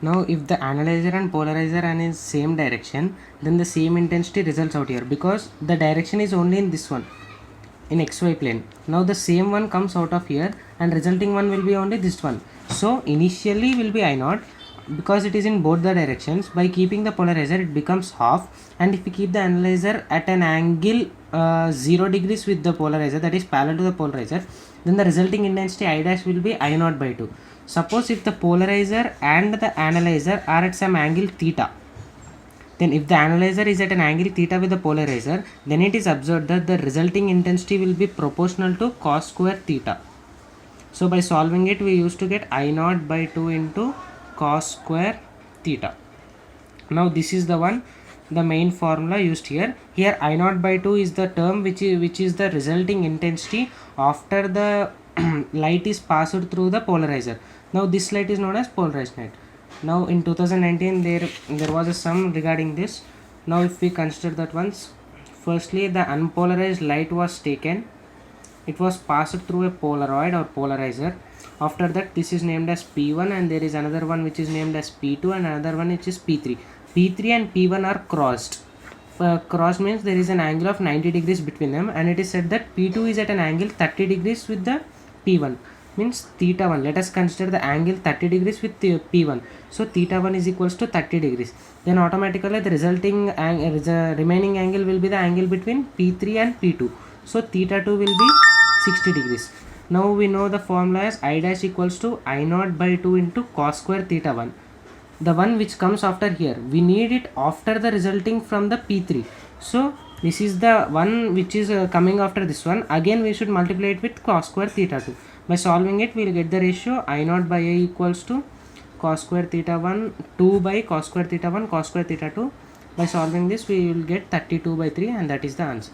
Now if the analyzer and polarizer are in same direction, then the same intensity results out here, because the direction is only in this one, in xy plane. Now the same one comes out of here and resulting one will be only this one. So initially will be I naught, because it is in both the directions. By keeping the polarizer it becomes half, and if we keep the analyzer at an angle 0 degrees with the polarizer, that is parallel to the polarizer, then the resulting intensity I dash will be I naught by 2. Suppose if the polarizer and the analyzer are at some angle theta, then if the analyzer is at an angle theta with the polarizer, then it is observed that the resulting intensity will be proportional to cos square theta. So by solving it, we used to get I naught by 2 into cos square theta. Now this is the one, the main formula used here. Here I naught by 2 is the term which is the resulting intensity after the light is passed through the polarizer. Now this light is known as polarized light. Now in 2019 there was a sum regarding this. Now if we consider that once, firstly the unpolarized light was taken, it was passed through a polaroid or polarizer. After that this is named as P1, and there is another one which is named as P2, and another one which is P3. P3 and P1 are crossed. Cross means there is an angle of 90 degrees between them, and it is said that P2 is at an angle 30 degrees with the P1, means theta 1. Let us consider the angle 30 degrees with the P1. So theta 1 is equals to 30 degrees. Then automatically the resulting the remaining angle will be the angle between P3 and P2. So theta 2 will be 60 degrees. Now we know the formula as I dash equals to I naught by 2 into cos square theta 1. The one which comes after here, we need it after the resulting from the P3. So this is the one which is coming after this one. Again we should multiply it with cos square theta 2. By solving it, we will get the ratio I naught by A equals to cos square theta 1 2 by cos square theta 1 cos square theta 2. By solving this, we will get 32 by 3, and that is the answer.